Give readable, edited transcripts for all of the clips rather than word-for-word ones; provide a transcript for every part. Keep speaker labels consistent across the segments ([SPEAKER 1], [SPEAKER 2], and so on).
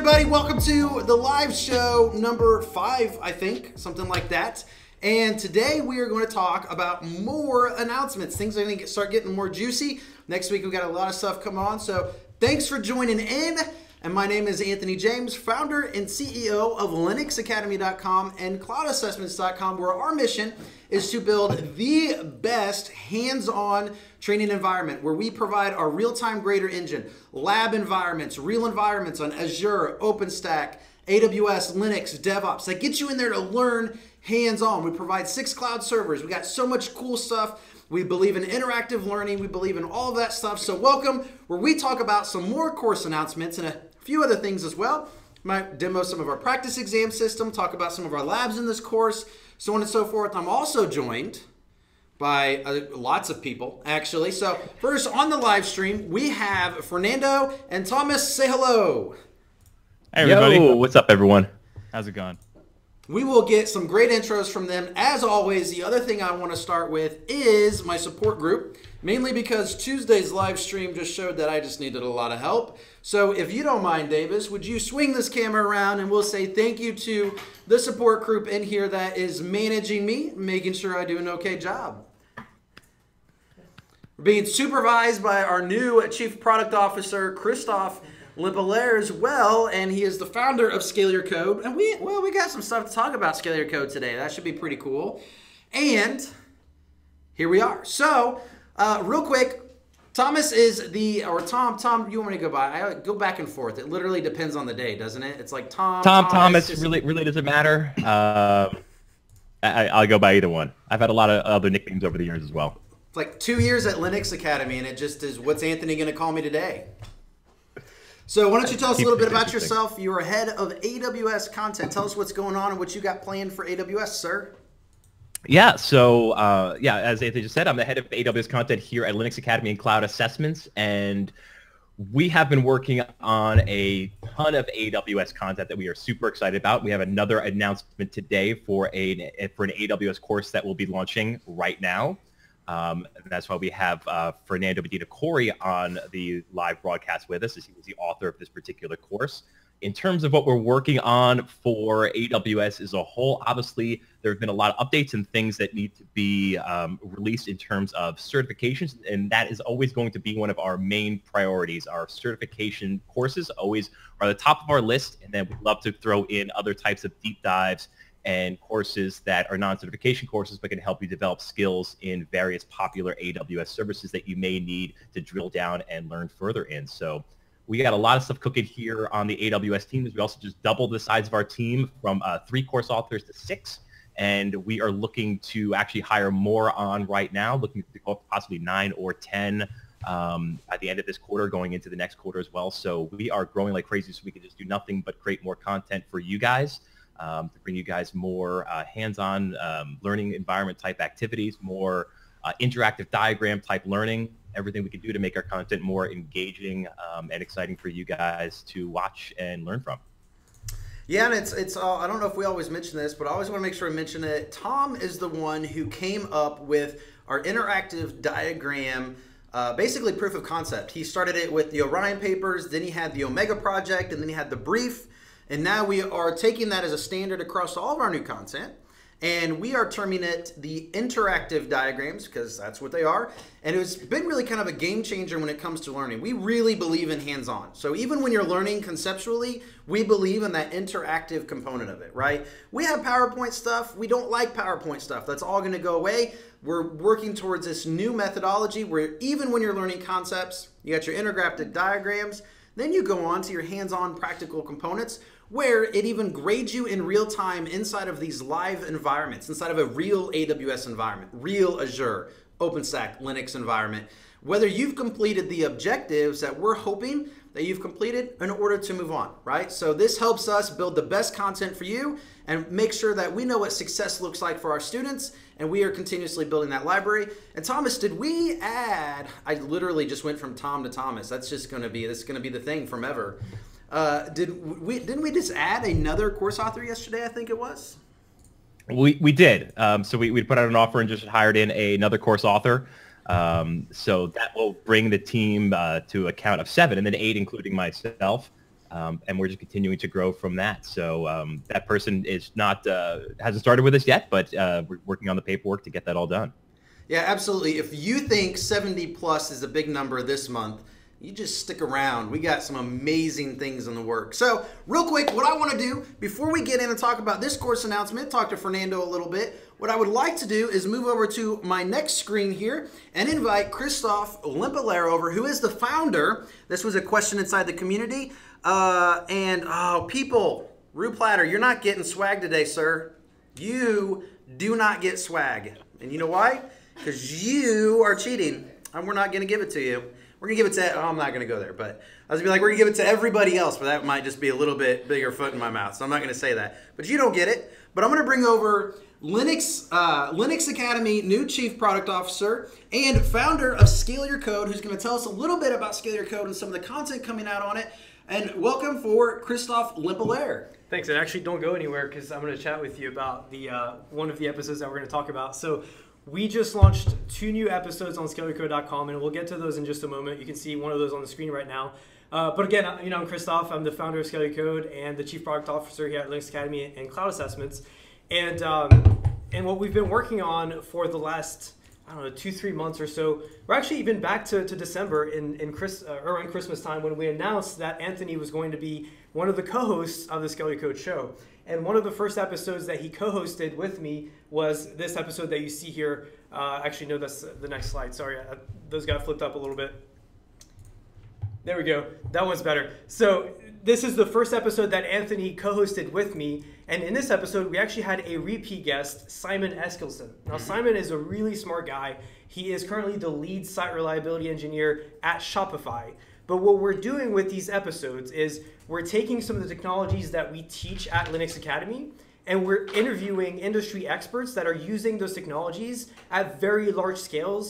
[SPEAKER 1] everybody? Welcome to the live show number 5, I think, something like that. And today we are going to talk about more announcements. Things are going to start getting more juicy. Next week we've got a lot of stuff coming on. So thanks for joining in. And my name is Anthony James, founder and CEO of LinuxAcademy.com and CloudAssessments.com, where our mission is to build the best hands-on training environment where we provide our real-time grader engine, lab environments, real environments on Azure, OpenStack, AWS, Linux, DevOps that get you in there to learn hands-on. We provide 6 cloud servers. We got so much cool stuff. We believe in interactive learning. We believe in all of that stuff. So welcome, where we talk about some more course announcements and a few other things as well. Might demo some of our practice exam system, talk about some of our labs in this course, so on and so forth. I'm also joined by lots of people, actually. So first, on the live stream, we have Fernando and Thomas. Say hello.
[SPEAKER 2] Hey, everybody.
[SPEAKER 3] Yo, what's up, everyone?
[SPEAKER 2] How's it going?
[SPEAKER 1] We will get some great intros from them. As always, the other thing I want to start with is my support group, mainly because Tuesday's live stream just showed that I just needed a lot of help. So if you don't mind, Davis, would you swing this camera around and we'll say thank you to the support group in here that is managing me, making sure I do an okay job. We're being supervised by our new Chief Product Officer, Christoph Limpelaer as well, and he is the founder of Scale Your Code. And we got some stuff to talk about Scale Your Code today. That should be pretty cool. And here we are. So, real quick, Thomas is Tom, you want me to go by? I go back and forth. It literally depends on the day, doesn't it? It's like
[SPEAKER 3] Thomas, really doesn't matter. I'll go by either one. I've had a lot of other nicknames over the years as well.
[SPEAKER 1] It's like 2 years at Linux Academy, and it just is, what's Anthony going to call me today? So why don't you tell us a little bit about yourself? You're head of AWS Content. Tell us what's going on and what you got planned for AWS, sir.
[SPEAKER 3] Yeah, so as Anthony just said, I'm the head of AWS Content here at Linux Academy and Cloud Assessments, and we have been working on a ton of AWS content that we are super excited about. We have another announcement today for an AWS course that we'll be launching right now. And that's why we have Fernando Medina Corey on the live broadcast with us, as he was the author of this particular course. In terms of what we're working on for AWS as a whole, obviously there have been a lot of updates and things that need to be released in terms of certifications, and that is always going to be one of our main priorities. Our certification courses always are the top of our list, and then we'd love to throw in other types of deep dives and courses that are non-certification courses but can help you develop skills in various popular AWS services that you may need to drill down and learn further in. So we got a lot of stuff cooking here on the AWS team. We also just doubled the size of our team from 3 course authors to 6, and we are looking to actually hire more on right now, looking to go up to possibly 9 or 10 at the end of this quarter, going into the next quarter as well. So we are growing like crazy, so we can just do nothing but create more content for you guys. To bring you guys more hands-on learning environment type activities, more interactive diagram type learning, everything we can do to make our content more engaging and exciting for you guys to watch and learn from.
[SPEAKER 1] Yeah, and it's I don't know if we always mention this, but I always want to make sure I mention it. Tom is the one who came up with our interactive diagram, basically proof of concept. He started it with the Orion papers, then he had the Omega project, and then he had the brief. And now we are taking that as a standard across all of our new content, and we are terming it the interactive diagrams, because that's what they are. And it's been really kind of a game changer when it comes to learning. We really believe in hands-on. So even when you're learning conceptually, we believe in that interactive component of it, right? We have PowerPoint stuff. We don't like PowerPoint stuff. That's all going to go away. We're working towards this new methodology where even when you're learning concepts, you got your interactive diagrams, then you go on to your hands-on practical components, where it even grades you in real time inside of these live environments, inside of a real AWS environment, real Azure, OpenStack, Linux environment, whether you've completed the objectives that we're hoping that you've completed in order to move on, right? So this helps us build the best content for you and make sure that we know what success looks like for our students, and we are continuously building that library. And Thomas, did we add, I literally just went from Tom to Thomas. That's just gonna be, this is gonna be the thing from ever. Didn't we just add another course author yesterday, I think it was?
[SPEAKER 3] We did. So we put out an offer and just hired in another course author. So that will bring the team to a count of 7, and then 8 including myself. and we're just continuing to grow from that. So that person is not hasn't started with us yet, but we're working on the paperwork to get that all done.
[SPEAKER 1] Yeah, absolutely. If you think 70 plus is a big number this month, you just stick around. We got some amazing things in the work. So real quick, what I want to do before we get in and talk about this course announcement, talk to Fernando a little bit, what I would like to do is move over to my next screen here and invite Christoph Limpelere over, who is the founder. This was a question inside the community. People, Rue Platter, you're not getting swag today, sir. You do not get swag. And you know why? Because you are cheating, and we're not going to give it to you. We're going to give it to, I'm not going to go there, but I was going to be like, we're going to give it to everybody else, but that might just be a little bit bigger foot in my mouth, so I'm not going to say that. But you don't get it. But I'm going to bring over Linux Academy new Chief Product Officer and founder of Scale Your Code, who's going to tell us a little bit about Scale Your Code and some of the content coming out on it. And welcome for Christoph Limpelere.
[SPEAKER 4] Thanks, and actually don't go anywhere because I'm going to chat with you about the one of the episodes that we're going to talk about. So we just launched 2 new episodes on scaleyourcode.com, and we'll get to those in just a moment. You can see one of those on the screen right now. But again, I'm Christoph. I'm the founder of Scale Your Code and the Chief Product Officer here at Linux Academy and Cloud Assessments. And what we've been working on for the last, 2-3 months or so, we're actually even back to December around Christmas time when we announced that Anthony was going to be one of the co-hosts of the Scale Your Code show. And one of the first episodes that he co-hosted with me was this episode that you see here. Actually, no, that's the next slide. Sorry, those got flipped up a little bit. There we go. That one's better. So this is the first episode that Anthony co-hosted with me. And in this episode, we actually had a repeat guest, Simon Eskilsson. Now, Simon is a really smart guy. He is currently the lead site reliability engineer at Shopify. But what we're doing with these episodes is we're taking some of the technologies that we teach at Linux Academy, and we're interviewing industry experts that are using those technologies at very large scale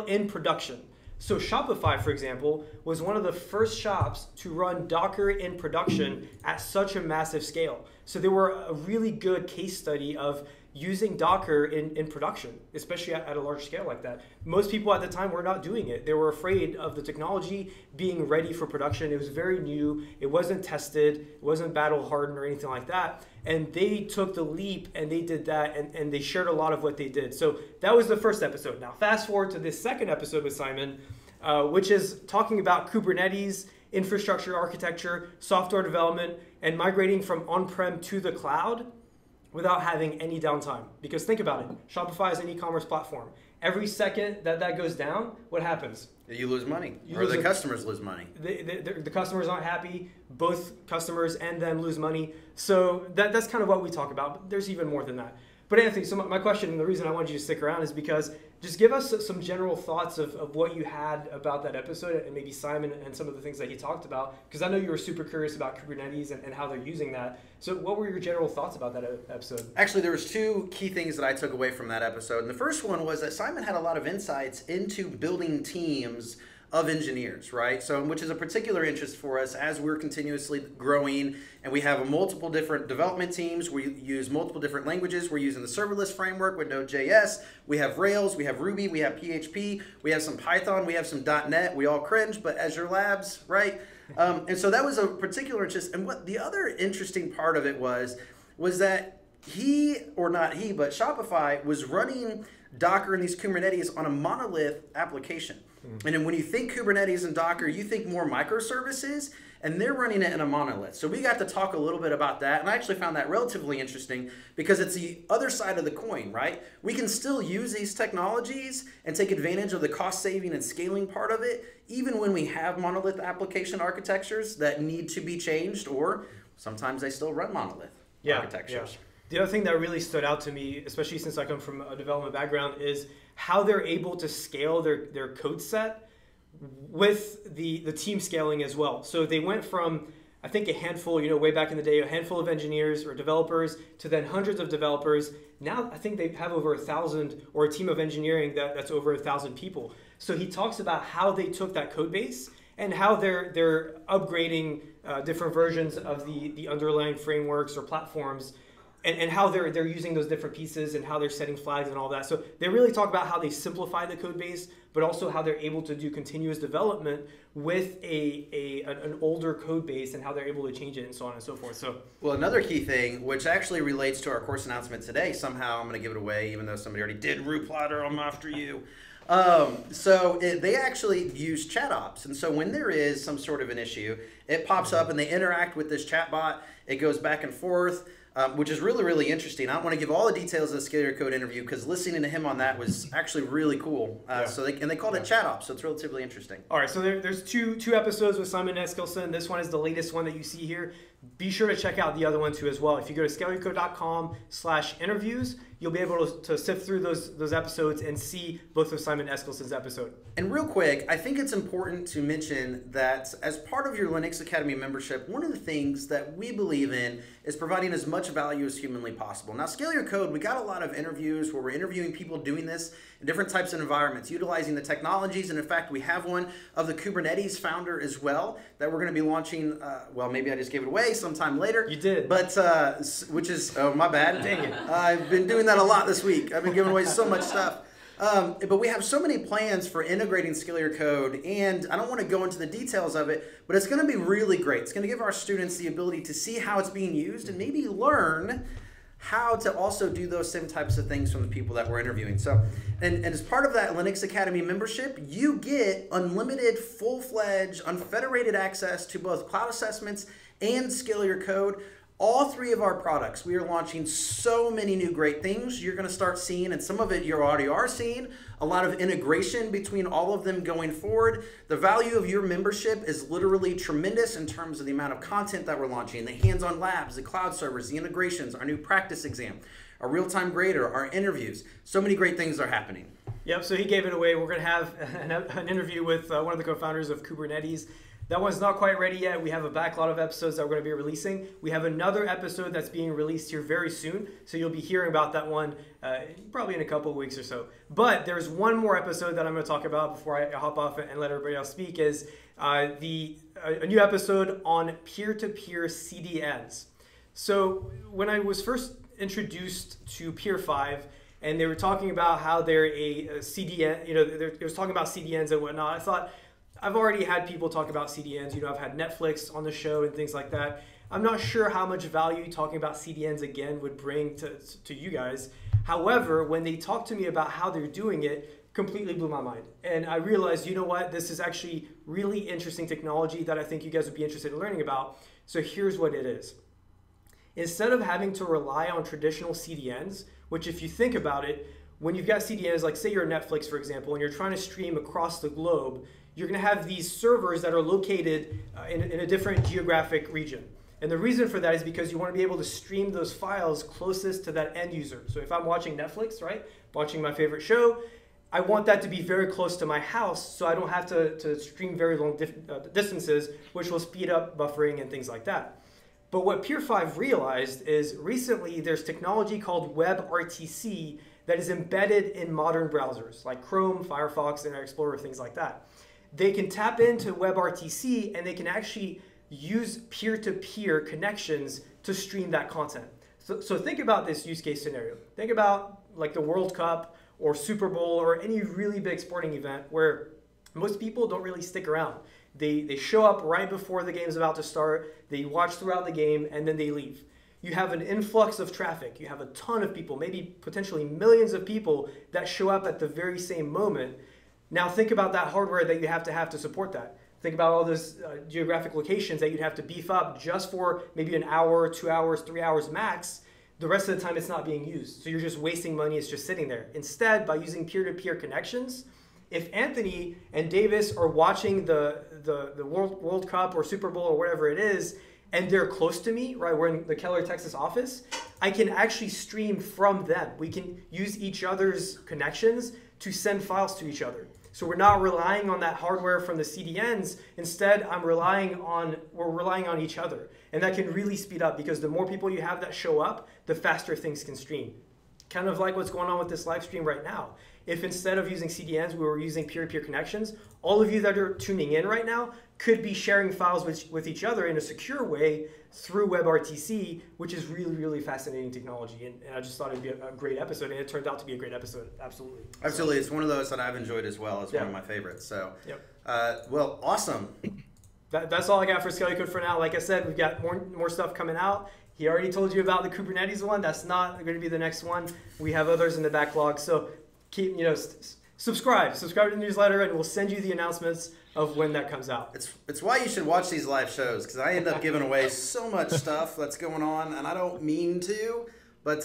[SPEAKER 4] in production. So Shopify, for example, was one of the first shops to run Docker in production at such a massive scale. So they were a really good case study of using Docker in production, especially at a large scale like that. Most people at the time were not doing it. They were afraid of the technology being ready for production. It was very new. It wasn't tested. It wasn't battle hardened or anything like that. And they took the leap and they did that, and they shared a lot of what they did. So that was the first episode. Now fast forward to this second episode with Simon, which is talking about Kubernetes, infrastructure architecture, software development, and migrating from on-prem to the cloud without having any downtime. Because think about it, Shopify is an e-commerce platform. Every second that goes down, what happens?
[SPEAKER 1] You lose money, or the customers lose money.
[SPEAKER 4] The customers aren't happy. Both customers and them lose money. So that's kind of what we talk about. But there's even more than that. But Anthony, so my question, and the reason I wanted you to stick around is because just give us some general thoughts of what you had about that episode and maybe Simon and some of the things that he talked about. Because I know you were super curious about Kubernetes and how they're using that. So what were your general thoughts about that episode?
[SPEAKER 1] Actually, there was 2 key things that I took away from that episode. And the first one was that Simon had a lot of insights into building teams of engineers, right? So, which is a particular interest for us as we're continuously growing and we have multiple different development teams. We use multiple different languages. We're using the serverless framework with Node.js. We have Rails, we have Ruby, we have PHP, we have some Python, we have some .NET. We all cringe, but Azure Labs, right? And so that was a particular interest. And what the other interesting part of it was that but Shopify was running Docker and these Kubernetes on a monolith application. And then when you think Kubernetes and Docker, you think more microservices, and they're running it in a monolith. So we got to talk a little bit about that, and I actually found that relatively interesting because it's the other side of the coin, right? We can still use these technologies and take advantage of the cost saving and scaling part of it, even when we have monolith application architectures that need to be changed, or sometimes they still run monolith architectures.
[SPEAKER 4] Yeah. The other thing that really stood out to me, especially since I come from a development background, is how they're able to scale their code set with the team scaling as well. So they went from, I think, a handful, way back in the day, a handful of engineers or developers to then hundreds of developers. Now I think they have over 1,000, or a team of engineering that's over 1,000 people. So he talks about how they took that code base and how they're upgrading different versions of the underlying frameworks or platforms and how they're using those different pieces and how they're setting flags and all that. So they really talk about how they simplify the code base, but also how they're able to do continuous development with an older code base and how they're able to change it and so on and so forth. So,
[SPEAKER 1] well, another key thing, which actually relates to our course announcement today, somehow I'm going to give it away, even though somebody already did. Root Plotter, I'm after you. They actually use chat ops, and so when there is some sort of an issue, it pops up and they interact with this chatbot. It goes back and forth, which is really, really interesting. I don't want to give all the details of the Scale Your Code interview because listening to him on that was actually really cool. They called it chat ops, so it's relatively interesting.
[SPEAKER 4] All right, so there's two episodes with Simon Eskilsson. This one is the latest one that you see here. Be sure to check out the other one too as well. If you go to scaleyourcode.com/interviews, you'll be able to sift through those episodes and see both of Simon Eskilsson's episode.
[SPEAKER 1] And real quick, I think it's important to mention that as part of your Linux Academy membership, one of the things that we believe in is providing as much value as humanly possible. Now, Scale Your Code, we got a lot of interviews where we're interviewing people doing this in different types of environments, utilizing the technologies. And in fact, we have one of the Kubernetes founder as well that we're going to be launching. Well, maybe I just gave it away sometime later.
[SPEAKER 4] You did.
[SPEAKER 1] But, which is, oh, my bad.
[SPEAKER 4] Dang it.
[SPEAKER 1] I've been doing that a lot this week. I've been giving away so much stuff. But we have so many plans for integrating Scale Your Code, and I don't want to go into the details of it, but it's going to be really great. It's going to give our students the ability to see how it's being used and maybe learn how to also do those same types of things from the people that we're interviewing. So, and as part of that Linux Academy membership, you get unlimited, full-fledged, unfederated access to both cloud assessments and Scale Your Code. All three of our products, we are launching so many new great things. You're going to start seeing, and some of it you already are seeing, a lot of integration between all of them going forward. The value of your membership is literally tremendous in terms of the amount of content that we're launching, the hands-on labs, the cloud servers, the integrations, our new practice exam, our real-time grader, our interviews. So many great things are happening.
[SPEAKER 4] Yep, so he gave it away. We're going to have an interview with one of the co-founders of Kubernetes. That one's not quite ready yet. We have a backlog of episodes that we're going to be releasing. We have another episode that's being released here very soon, so you'll be hearing about that one probably in a couple of weeks or so. But there's one more episode that I'm going to talk about before I hop off and let everybody else speak, is a new episode on peer-to-peer CDNs. So when I was first introduced to Peer 5, and they were talking about how they're a CDN, it was talking about CDNs and whatnot, I thought, I've already had people talk about CDNs. I've had Netflix on the show and things like that. I'm not sure how much value talking about CDNs again would bring to you guys. However, when they talked to me about how they're doing it, completely blew my mind. And I realized, you know what, this is actually really interesting technology that I think you guys would be interested in learning about. So here's what it is. Instead of having to rely on traditional CDNs, which if you think about it, when you've got CDNs, like say you're Netflix, for example, and you're trying to stream across the globe, you're going to have these servers that are located in a different geographic region. And the reason for that is because you want to be able to stream those files closest to that end user. So if I'm watching Netflix, right, watching my favorite show, I want that to be very close to my house so I don't have to stream very long distances, which will speed up buffering and things like that. But what Peer 5 realized is recently there's technology called WebRTC that is embedded in modern browsers like Chrome, Firefox, Internet Explorer, things like that. They can tap into WebRTC and they can actually use peer-to-peer connections to stream that content. So think about this use case scenario. Think about like the World Cup or Super Bowl or any really big sporting event where most people don't really stick around. They show up right before the game's about to start, they watch throughout the game, and then they leave. You have an influx of traffic. You have a ton of people, maybe potentially millions of people that show up at the very same moment. Now think about that hardware that you have to support that. Think about all those geographic locations that you'd have to beef up just for maybe an hour, 2 hours, 3 hours max. The rest of the time it's not being used. So you're just wasting money, it's just sitting there. Instead, by using peer-to-peer connections, if Anthony and Davis are watching the World Cup or Super Bowl or whatever it is, and they're close to me, right, we're in the Keller, Texas office, I can actually stream from them. We can use each other's connections to send files to each other. So we're not relying on that hardware from the CDNs. Instead, we're relying on each other. And that can really speed up because the more people you have that show up, the faster things can stream. kind of like what's going on with this live stream right now. If instead of using CDNs, we were using peer-to-peer connections, all of you that are tuning in right now could be sharing files with each other in a secure way through WebRTC, which is really, really fascinating technology. And I just thought it'd be a great episode, and it turned out to be a great episode. Absolutely.
[SPEAKER 1] Absolutely. It's one of those that I've enjoyed as well. It's one of my favorites. So, well, awesome.
[SPEAKER 4] That's all I got for Skelly Code for now. Like I said, we've got more stuff coming out. He already told you about the Kubernetes one. That's not going to be the next one. We have others in the backlog. So keep, subscribe to the newsletter, and we'll send you the announcements of when that comes out.
[SPEAKER 1] It's why you should watch these live shows, because I end up giving away so much stuff that's going on, and I don't mean to, but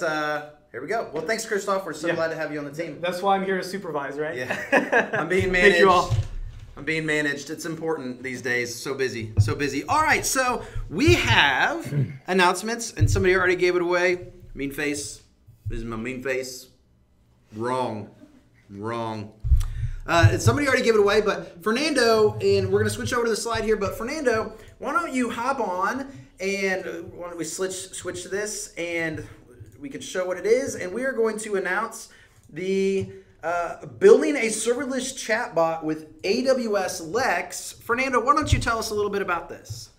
[SPEAKER 1] here we go. Well, thanks, Christoph. We're so glad to have you on the team.
[SPEAKER 4] That's why I'm here to supervise, right?
[SPEAKER 1] Yeah, I'm being managed.
[SPEAKER 4] Thank you all.
[SPEAKER 1] I'm being managed. It's important these days. So busy, so busy. All right, so we have announcements, and somebody already gave it away. Mean face. This is my mean face. Wrong. Somebody already gave it away, but Fernando, and we're going to switch over to the slide here, but Fernando, why don't you hop on, and why don't we switch to this, and we can show what it is, and we are going to announce the building a serverless chatbot with AWS Lex. Fernando, why don't you tell us a little bit about this?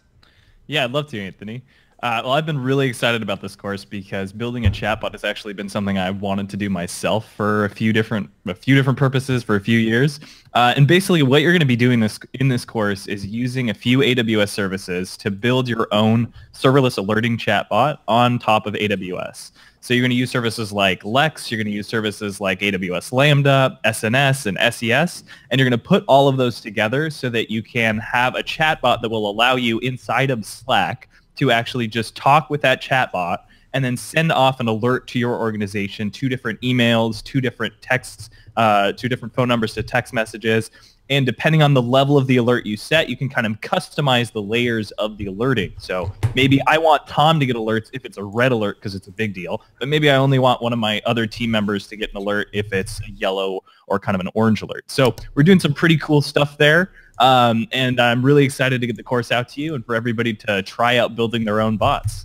[SPEAKER 2] Yeah, I'd love to, Anthony. Well, I've been really excited about this course because building a chatbot has actually been something I wanted to do myself for a few different purposes for a few years. And basically what you're going to be doing in this course is using a few AWS services to build your own serverless alerting chatbot on top of AWS. So you're going to use services like Lex, you're going to use services like AWS Lambda, SNS, and SES, and you're going to put all of those together so that you can have a chatbot that will allow you inside of Slack to actually just talk with that chatbot and then send off an alert to your organization, 2 different emails, 2 different texts, 2 different phone numbers to text messages. And depending on the level of the alert you set, you can kind of customize the layers of the alerting. So maybe I want Tom to get alerts if it's a red alert because it's a big deal, but maybe I only want one of my other team members to get an alert if it's a yellow or kind of an orange alert. So we're doing some pretty cool stuff there. And I'm really excited to get the course out to you and for everybody to try out building their own bots.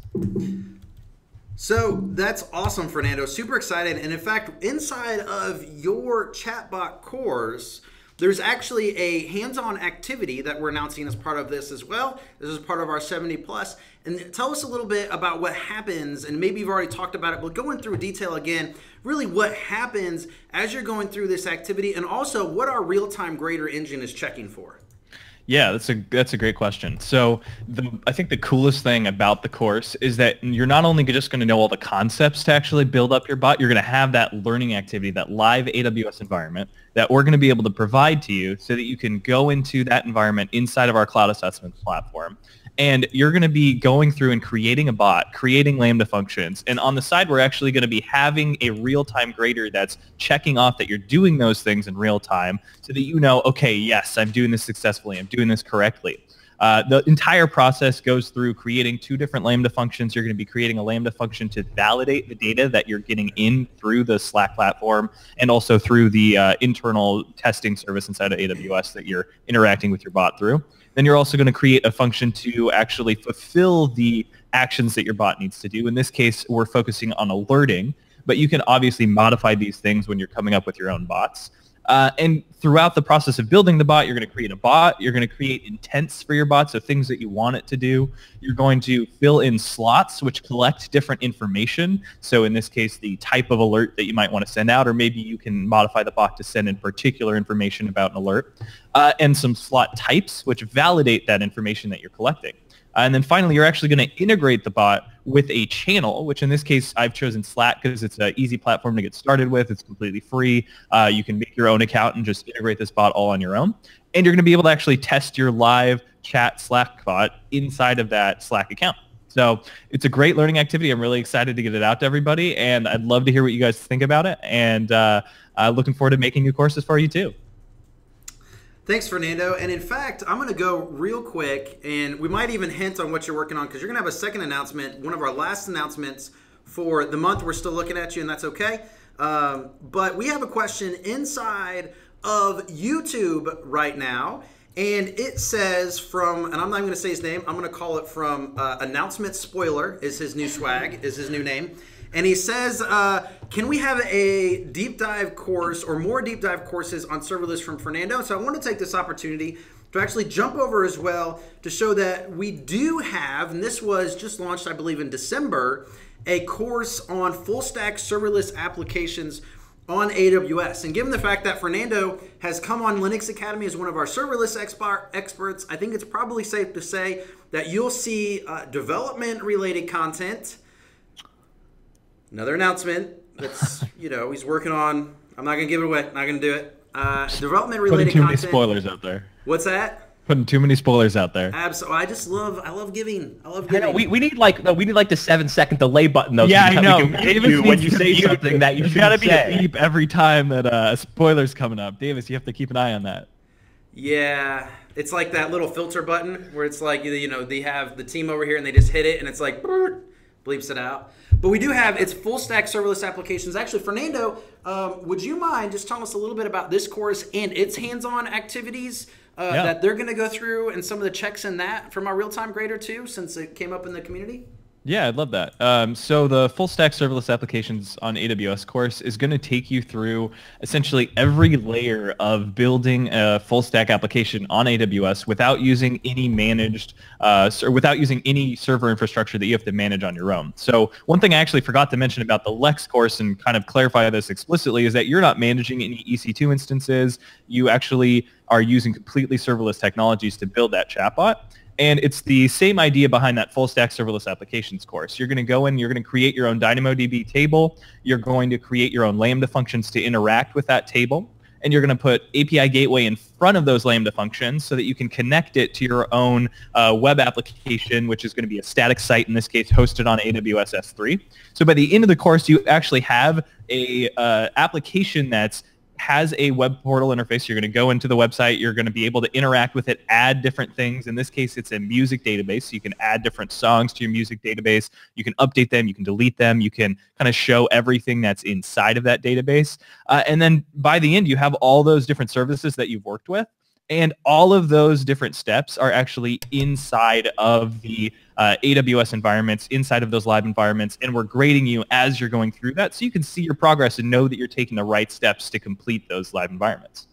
[SPEAKER 1] So that's awesome, Fernando. Super excited. And in fact, inside of your chatbot course, there's actually a hands-on activity that we're announcing as part of this as well. This is part of our 70 plus. And tell us a little bit about what happens, and maybe you've already talked about it, but going through detail again, really what happens as you're going through this activity, and also what our real-time grader engine is checking for.
[SPEAKER 2] Yeah, that's a great question. So I think the coolest thing about the course is that you're not only just going to know all the concepts to actually build up your bot, you're going to have that learning activity, that live AWS environment that we're going to be able to provide to you so that you can go into that environment inside of our cloud assessment platform. And you're going to be going through and creating a bot, creating Lambda functions. And on the side, we're actually going to be having a real-time grader that's checking off that you're doing those things in real time so that you know, okay, yes, I'm doing this successfully. I'm doing this correctly. The entire process goes through creating 2 different Lambda functions. You're going to be creating a Lambda function to validate the data that you're getting in through the Slack platform and also through the internal testing service inside of AWS that you're interacting with your bot through. Then you're also going to create a function to actually fulfill the actions that your bot needs to do. In this case, we're focusing on alerting, but you can obviously modify these things when you're coming up with your own bots. And throughout the process of building the bot, you're going to create a bot. You're going to create intents for your bot, so things that you want it to do. You're going to fill in slots, which collect different information. So in this case, the type of alert that you might want to send out, or maybe you can modify the bot to send in particular information about an alert, and some slot types, which validate that information that you're collecting. And then finally, you're actually going to integrate the bot with a channel, which in this case, I've chosen Slack because it's an easy platform to get started with. It's completely free. You can make your own account and just integrate this bot all on your own. And you're going to be able to actually test your live chat Slack bot inside of that Slack account. So it's a great learning activity. I'm really excited to get it out to everybody. And I'd love to hear what you guys think about it. And looking forward to making new courses for you too.
[SPEAKER 1] Thanks, Fernando. And in fact, I'm going to go real quick, and we might even hint on what you're working on because you're going to have a second announcement, one of our last announcements for the month. We're still looking at you, and that's okay. But we have a question inside of YouTube right now, and it says from, and I'm not even going to say his name, I'm going to call it from Announcement Spoiler is his new swag, is his new name. And he says, can we have a deep dive course or more deep dive courses on serverless from Fernando? So I want to take this opportunity to actually jump over as well to show that we do have, and this was just launched, I believe, in December, a course on full stack serverless applications on AWS. And given the fact that Fernando has come on Linux Academy as one of our serverless experts, I think it's probably safe to say that you'll see development related content. Another announcement that's, he's working on, I'm not going to give it away, not going to do it. Development related content.
[SPEAKER 2] Putting too many spoilers out there.
[SPEAKER 1] What's that?
[SPEAKER 2] Putting too many spoilers out there.
[SPEAKER 1] Absolutely. I love giving. I
[SPEAKER 3] know, we need like the 7-second delay button though.
[SPEAKER 2] Yeah, I know.
[SPEAKER 3] Davis, when you say something that you
[SPEAKER 2] gotta be
[SPEAKER 3] say.
[SPEAKER 2] a beep every time that a spoiler's coming up. Davis, you have to keep an eye on that.
[SPEAKER 1] Yeah, it's like that little filter button where it's like they have the team over here and they just hit it and it's like bleeps it out. But we do have it's full stack serverless applications. Actually, Fernando, would you mind just telling us a little bit about this course and its hands-on activities? That they're going to go through and some of the checks in that from our real-time grader too, since it came up in the community?
[SPEAKER 2] Yeah, I'd love that. So the full stack serverless applications on AWS course is going to take you through essentially every layer of building a full stack application on AWS without using any managed, without using any server infrastructure that you have to manage on your own. So one thing I actually forgot to mention about the Lex course and kind of clarify this explicitly is that you're not managing any EC2 instances. You actually are using completely serverless technologies to build that chatbot. And it's the same idea behind that full stack serverless applications course. You're going to go in, you're going to create your own DynamoDB table. You're going to create your own Lambda functions to interact with that table. And you're going to put API gateway in front of those Lambda functions so that you can connect it to your own web application, which is going to be a static site, in this case, hosted on AWS S3. So by the end of the course, you actually have a application that's has a web portal interface. You're going to go into the website. You're going to be able to interact with it, add different things. In this case, it's a music database. So you can add different songs to your music database. You can update them. You can delete them. You can kind of show everything that's inside of that database. And then by the end, you have all those different services that you've worked with. And all of those different steps are actually inside of the AWS environments, inside of those live environments, and we're grading you as you're going through that so you can see your progress and know that you're taking the right steps to complete those live environments.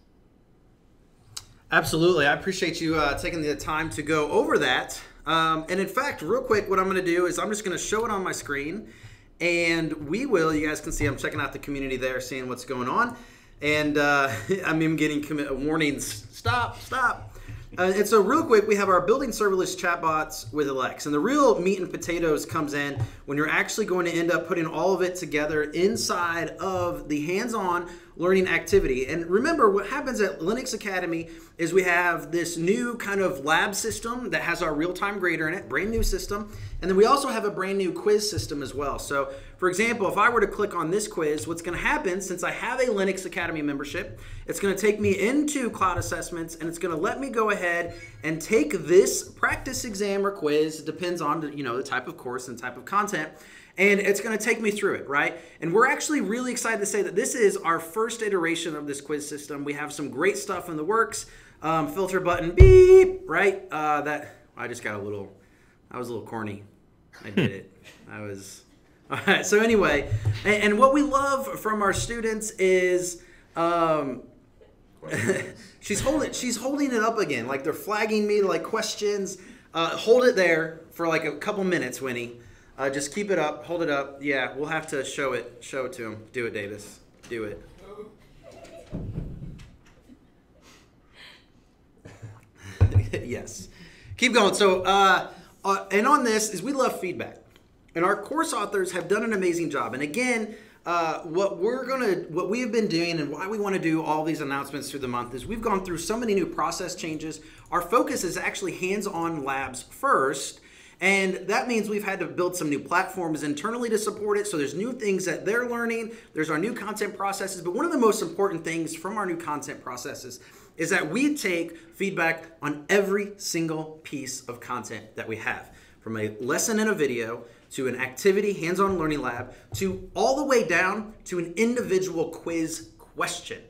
[SPEAKER 1] Absolutely. I appreciate you taking the time to go over that. And in fact, real quick, what I'm going to do is I'm just going to show it on my screen, and you guys can see I'm checking out the community there, seeing what's going on. And I'm even getting warnings, stop. And so real quick, we have our building serverless chatbots with Alex. And the real meat and potatoes comes in when you're actually going to end up putting all of it together inside of the hands-on learning activity. And remember, what happens at Linux Academy is we have this new kind of lab system that has our real-time grader in it, brand new system. And then we also have a brand new quiz system as well. So for example, if I were to click on this quiz, what's going to happen, since I have a Linux Academy membership, it's going to take me into Cloud Assessments, and it's going to let me go ahead and take this practice exam or quiz. It depends on the type of course and type of content. And it's going to take me through it, right? And we're actually really excited to say that this is our first iteration of this quiz system. We have some great stuff in the works. Filter button, beep, right? I just got I was a little corny. I did it. All right, so anyway, and what we love from our students is she's holding it up again, like they're flagging me like questions. Hold it there for like a couple minutes, Winnie. Just keep it up, hold it up. Yeah, we'll have to show it to him. Do it, Davis. Do it. Yes. Keep going. So, and on this is we love feedback. And our course authors have done an amazing job. And again, what we have been doing and why we want to do all these announcements through the month is we've gone through so many new process changes. Our focus is actually hands-on labs first. And that means we've had to build some new platforms internally to support it. So there's new things that they're learning. There's our new content processes. But one of the most important things from our new content processes is that we take feedback on every single piece of content that we have. From a lesson in a video, to an activity, hands-on learning lab, to all the way down to an individual quiz question.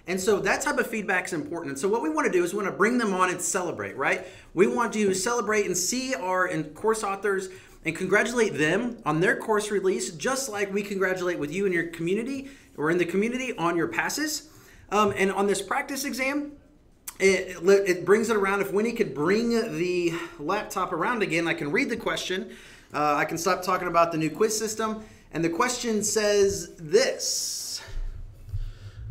[SPEAKER 1] And so that type of feedback is important. And so what we want to do is we want to bring them on and celebrate, right? We want to celebrate and see our course authors and congratulate them on their course release, just like we congratulate with you and your community or in the community on your passes. And on this practice exam, it brings it around. If Winnie could bring the laptop around again, I can read the question. I can stop talking about the new quiz system. And the question says this: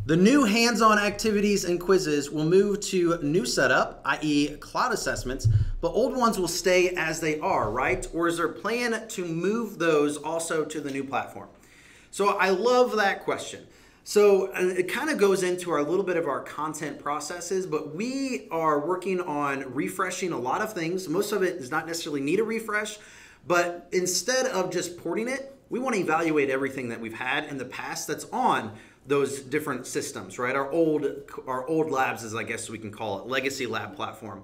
[SPEAKER 1] the new hands-on activities and quizzes will move to new setup, i.e. cloud assessments, but old ones will stay as they are, right? Or is there a plan to move those also to the new platform? So I love that question. So it kind of goes into a little bit of our content processes, but we are working on refreshing a lot of things. Most of it does not necessarily need a refresh, but instead of just porting it, we want to evaluate everything that we've had in the past that's on those different systems, right? Our old labs, as I guess we can call it, legacy lab platform.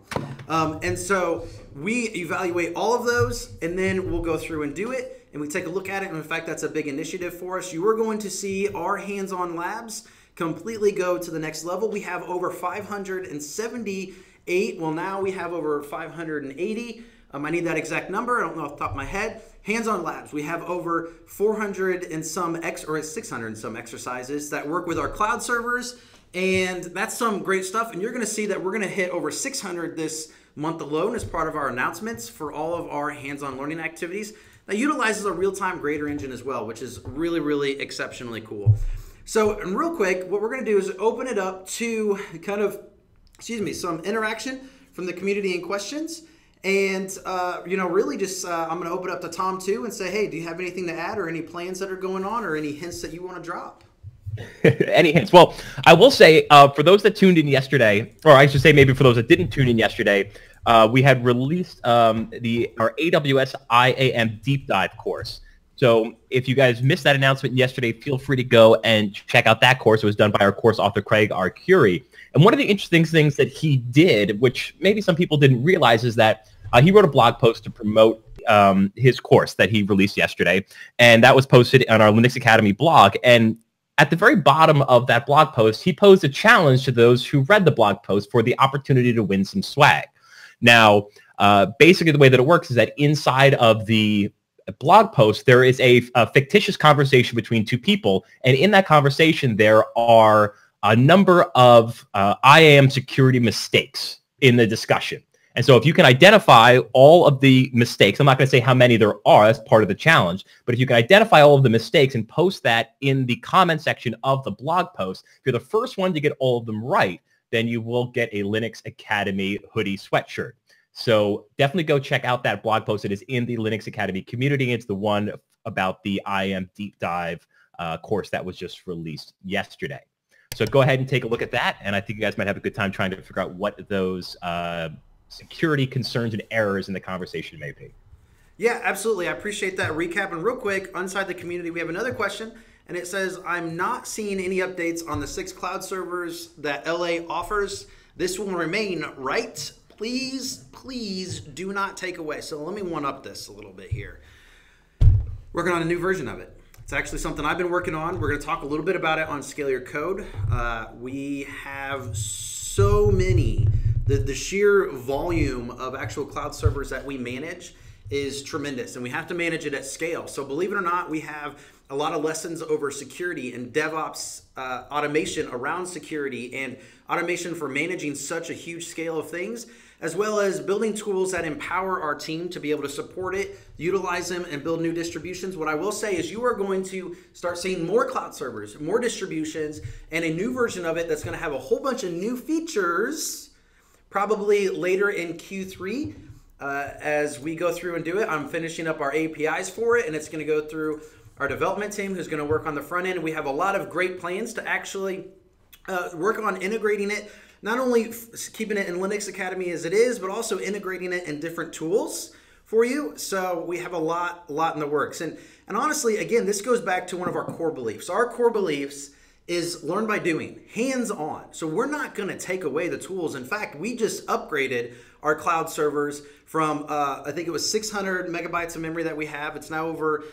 [SPEAKER 1] And so we evaluate all of those, and then we'll go through and do it. And we take a look at it, and in fact, that's a big initiative for us. You are going to see our hands-on labs completely go to the next level. We have over 578. Well, now we have over 580. I need that exact number. I don't know off the top of my head. Hands-on labs. We have over 400 and some 600 and some exercises that work with our cloud servers, and that's some great stuff. And you're going to see that we're going to hit over 600 this month alone as part of our announcements for all of our hands-on learning activities. That utilizes a real-time grader engine as well, which is really, really exceptionally cool. So, and real quick, what we're going to do is open it up to kind of, some interaction from the community and questions. And, really just, I'm going to open it up to Tom too and say, hey, do you have anything to add or any plans that are going on or any hints that you want to drop?
[SPEAKER 3] Any hints? Well, I will say for those that tuned in yesterday, or I should say maybe for those that didn't tune in yesterday, we had released our AWS IAM Deep Dive course. So if you guys missed that announcement yesterday, feel free to go and check out that course. It was done by our course author, Craig R. Curie. And one of the interesting things that he did, which maybe some people didn't realize, is that he wrote a blog post to promote his course that he released yesterday. And that was posted on our Linux Academy blog. And at the very bottom of that blog post, he posed a challenge to those who read the blog post for the opportunity to win some swag. Now, basically the way that it works is that inside of the blog post, there is a fictitious conversation between two people. And in that conversation, there are a number of IAM security mistakes in the discussion. And so if you can identify all of the mistakes, I'm not going to say how many there are, that's part of the challenge, but if you can identify all of the mistakes and post that in the comment section of the blog post, if you're the first one to get all of them right, then you will get a Linux Academy hoodie sweatshirt. So definitely go check out that blog post. It is in the Linux Academy community. It's the one about the IAM Deep Dive course that was just released yesterday. So go ahead and take a look at that, and I think you guys might have a good time trying to figure out what those security concerns and errors in the conversation may be.
[SPEAKER 1] Yeah, absolutely. I appreciate that recap. And real quick, inside the community, we have another question, and it says, I'm not seeing any updates on the 6 cloud servers that LA offers. This will remain, right? Please, please do not take away. So let me one-up this a little bit here. Working on a new version of it. It's actually something I've been working on. We're going to talk a little bit about it on Scale Your Code. We have so many. The sheer volume of actual cloud servers that we manage is tremendous, and we have to manage it at scale. So believe it or not, we have a lot of lessons over security and DevOps automation around security and automation for managing such a huge scale of things, as well as building tools that empower our team to be able to support it, utilize them, and build new distributions. What I will say is you are going to start seeing more cloud servers, more distributions, and a new version of it that's going to have a whole bunch of new features probably later in Q3 as we go through and do it. I'm finishing up our APIs for it, and it's going to go through our development team who's going to work on the front end. We have a lot of great plans to actually work on integrating it, not only keeping it in Linux Academy as it is, but also integrating it in different tools for you. So we have a lot in the works. And honestly, again, this goes back to one of our core beliefs. Our core beliefs is learn by doing, hands-on. So we're not going to take away the tools. In fact, we just upgraded our cloud servers from, I think it was 600 megabytes of memory that we have. It's now over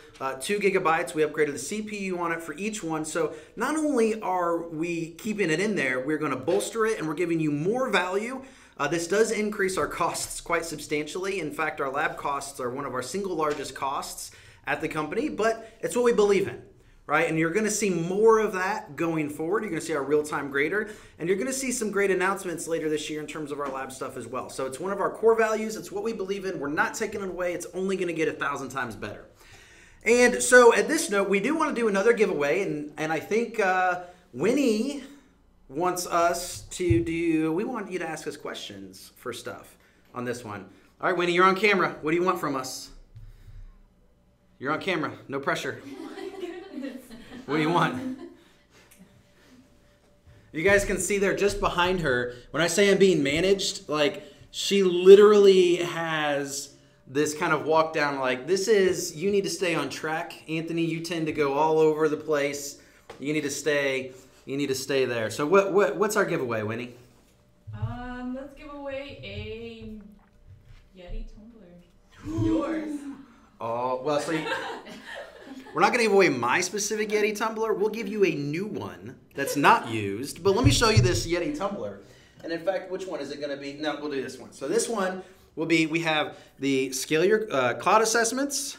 [SPEAKER 1] 2 gigabytes. We upgraded the CPU on it for each one. So not only are we keeping it in there, we're going to bolster it, and we're giving you more value This does increase our costs quite substantially. In fact, our lab costs are one of our single largest costs at the company, but it's what we believe in, right? And you're going to see more of that going forward. You're going to see our real-time grader, and you're going to see some great announcements later this year in terms of our lab stuff as well. So it's one of our core values. It's what we believe in. We're not taking it away. It's only going to get 1,000 times better. And so at this note, we do want to do another giveaway, and I think Winnie wants us to do, we want you to ask us questions for stuff on this one. All right, Winnie, you're on camera. What do you want from us? You're on camera. No pressure. What do you want? You guys can see there just behind her, when I say I'm being managed, like she literally has this kind of walk down like, this is, you need to stay on track. Anthony, you tend to go all over the place. You need to stay there. So what's our giveaway, Winnie?
[SPEAKER 5] Let's give away a Yeti tumbler. Yours.
[SPEAKER 1] Oh, well, so we're not going to give away my specific Yeti tumbler. We'll give you a new one that's not used. But let me show you this Yeti tumbler. And in fact, which one is it going to be? No, we'll do this one. So this one will be, we have the Scale Your Cloud Assessments,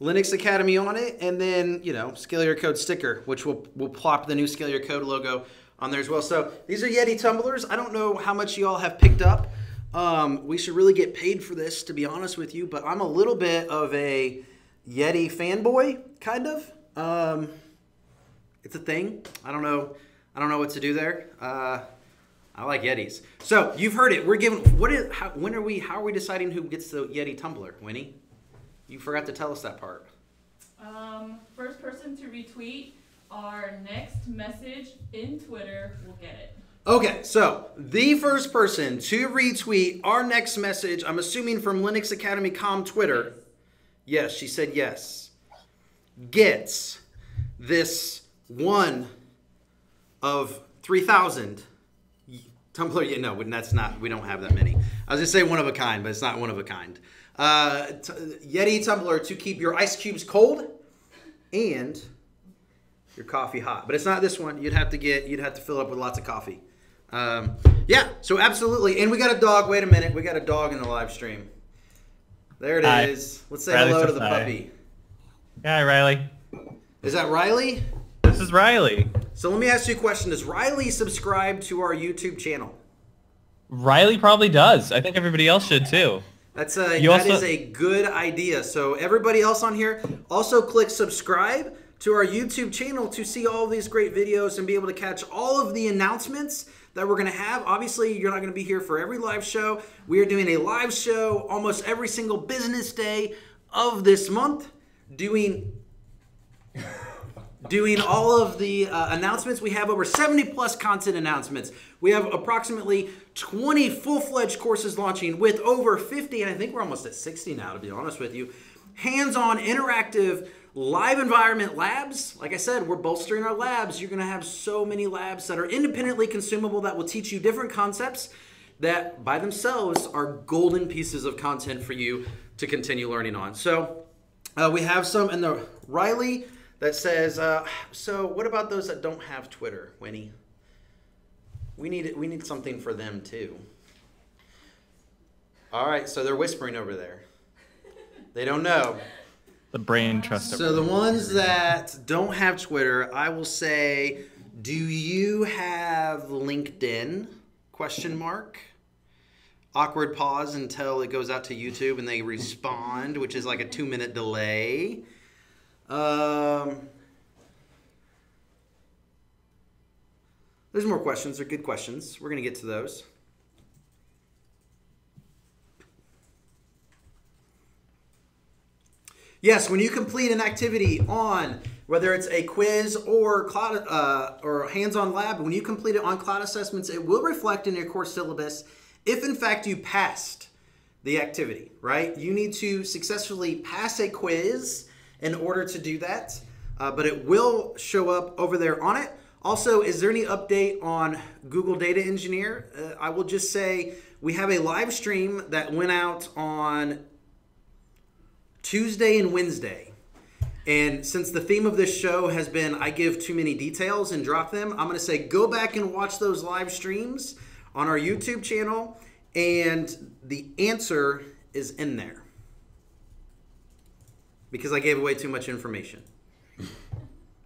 [SPEAKER 1] Linux Academy on it, and then, Scale Your Code sticker, which we'll plop the new Scale Your Code logo on there as well. So these are Yeti tumblers. I don't know how much you all have picked up. We should really get paid for this, to be honest with you, but I'm a little bit of a Yeti fanboy, kind of. It's a thing. I don't know what to do there. I like Yetis. So you've heard it. We're giving. How are we deciding who gets the Yeti tumbler, Winnie? You forgot to tell us that part.
[SPEAKER 5] First person to retweet our next message in Twitter will get it.
[SPEAKER 1] Okay, so the first person to retweet our next message, I'm assuming from Linux Academy Com Twitter. Yes, she said yes. Gets this one of 3,000 Tumblr. No, that's not. We don't have that many. I was gonna say one of a kind, but it's not one of a kind. Yeti tumbler to keep your ice cubes cold and your coffee hot. But it's not this one. You'd have to fill it up with lots of coffee. Yeah. So absolutely. And we got a dog. Wait a minute. We got a dog in the live stream. There it is. Let's say hello to the puppy.
[SPEAKER 2] Hi, Riley.
[SPEAKER 1] Is that Riley?
[SPEAKER 2] This is Riley.
[SPEAKER 1] So let me ask you a question. Does Riley subscribe to our YouTube channel?
[SPEAKER 2] Riley probably does. I think everybody else should too.
[SPEAKER 1] That is a good idea. So everybody else on here, also click subscribe to our YouTube channel to see all these great videos and be able to catch all of the announcements that we're going to have. Obviously, you're not going to be here for every live show. We are doing a live show almost every single business day of this month, doing all of the announcements. We have over 70 plus content announcements. We have approximately 20 full-fledged courses launching with over 50, and I think we're almost at 60 now, to be honest with you. Hands-on interactive live environment labs. Like I said, we're bolstering our labs. You're going to have so many labs that are independently consumable that will teach you different concepts that by themselves are golden pieces of content for you to continue learning on. So we have some in the Riley that says, so what about those that don't have Twitter, Winnie? We need something for them too. All right, so they're whispering over there. They don't know.
[SPEAKER 2] The brain trust.
[SPEAKER 1] So the ones that don't have Twitter, I will say, do you have LinkedIn? Question mark. Awkward pause until it goes out to YouTube and they respond, which is like a 2-minute delay. There's more questions. They're good questions. We're going to get to those. Yes, when you complete an activity on, whether it's a quiz or cloud or hands-on lab, when you complete it on cloud assessments, it will reflect in your course syllabus if in fact you passed the activity, right? You need to successfully pass a quiz in order to do that, but it will show up over there on it. Also, is there any update on Google Data Engineer? I will just say we have a live stream that went out on Tuesday and Wednesday. And since the theme of this show has been I give too many details and drop them, I'm going to say go back and watch those live streams on our YouTube channel and the answer is in there because I gave away too much information.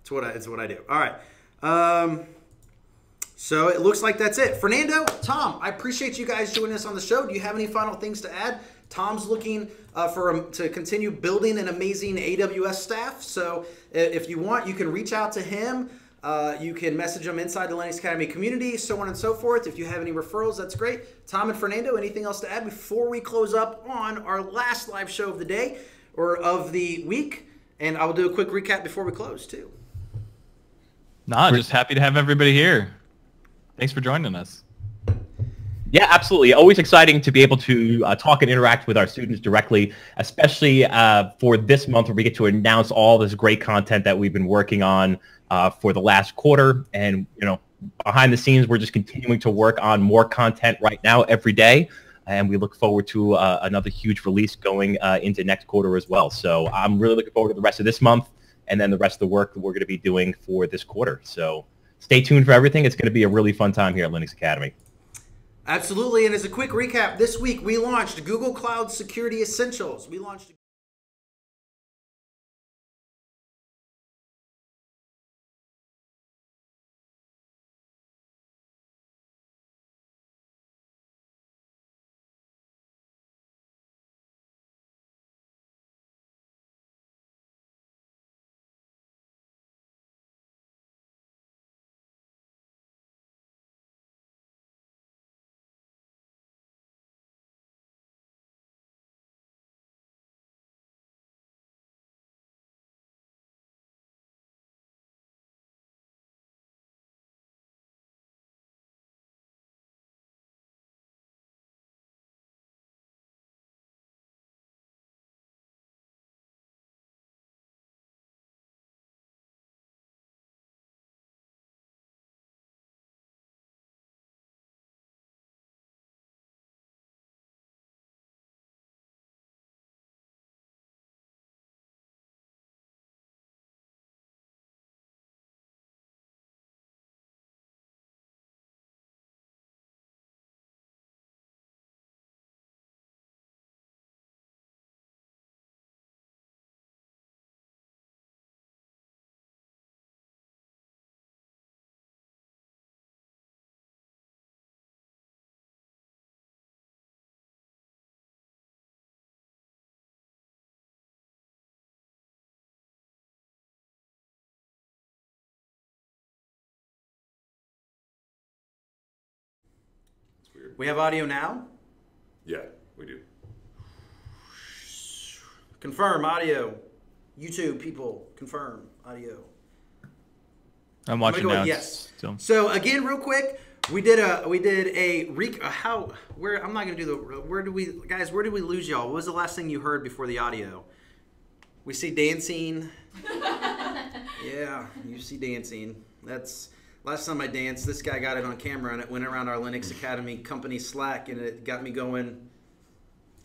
[SPEAKER 1] It's what I do. All right. So it looks like that's it. Fernando, Tom, I appreciate you guys joining us on the show. Do you have any final things to add? Tom's looking to continue building an amazing AWS staff. So if you want, you can reach out to him. You can message him inside the Linux Academy community, so on and so forth. If you have any referrals, that's great. Tom and Fernando, anything else to add before we close up on our last live show of the day or of the week? And I will do a quick recap before we close, too.
[SPEAKER 2] Nah, just happy to have everybody here. Thanks for joining us.
[SPEAKER 3] Yeah, absolutely. Always exciting to be able to talk and interact with our students directly, especially for this month where we get to announce all this great content that we've been working on for the last quarter. And, you know, behind the scenes, we're just continuing to work on more content right now every day. And we look forward to another huge release going into next quarter as well. So I'm really looking forward to the rest of this month and then the rest of the work that we're going to be doing for this quarter. So stay tuned for everything. It's going to be a really fun time here at Linux Academy.
[SPEAKER 1] Absolutely. And as a quick recap, this week we launched Google Cloud Security Essentials. We launched We have audio now?
[SPEAKER 6] Yeah, we do.
[SPEAKER 1] Confirm audio. YouTube people, confirm audio.
[SPEAKER 2] I'm watching now.
[SPEAKER 1] Yes.
[SPEAKER 2] Still.
[SPEAKER 1] So again, real quick, we did a where did we lose y'all? What was the last thing you heard before the audio? We see dancing. Yeah, you see dancing. That's last time I danced. This guy got it on camera and it went around our Linux Academy company Slack and it got me going.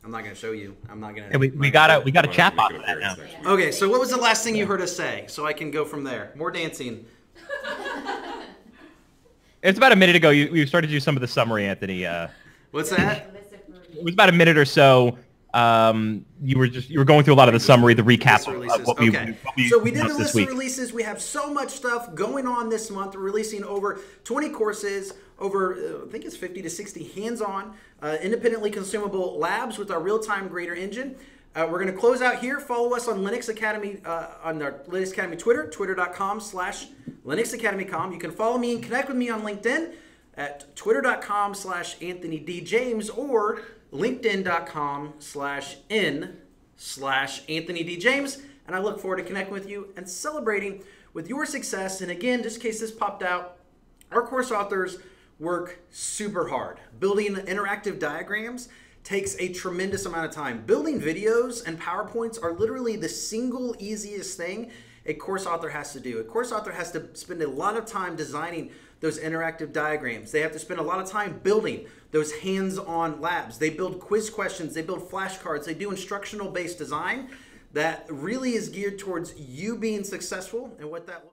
[SPEAKER 1] I'm not gonna show you. I'm not gonna.
[SPEAKER 3] And we got a chatbot for that now.
[SPEAKER 1] Okay, so what was the last thing you heard us say? So I can go from there. More dancing.
[SPEAKER 3] It's about a minute ago. You started to do some of the summary, Anthony.
[SPEAKER 1] What's that?
[SPEAKER 3] It was about a minute or so. You were going through a lot of the summary, the recap of what we
[SPEAKER 1] So we did the
[SPEAKER 3] this
[SPEAKER 1] list
[SPEAKER 3] week.
[SPEAKER 1] of releases. We have so much stuff going on this month. We're releasing over 20 courses, over I think it's 50 to 60 hands-on, independently consumable labs with our real-time grader engine. We're going to close out here. Follow us on Linux Academy, on our Linux Academy Twitter, twitter.com/LinuxAcademyCom. You can follow me and connect with me on LinkedIn at twitter.com/AnthonyDJames or linkedin.com/n/AnthonyDJames. And I look forward to connecting with you and celebrating with your success. And again, just in case this popped out, our course authors work super hard. Building interactive diagrams takes a tremendous amount of time. Building videos and PowerPoints are literally the single easiest thing a course author has to do. A course author has to spend a lot of time designing those interactive diagrams. They have to spend a lot of time building those hands-on labs. They build quiz questions, they build flashcards, they do instructional-based design that really is geared towards you being successful and what that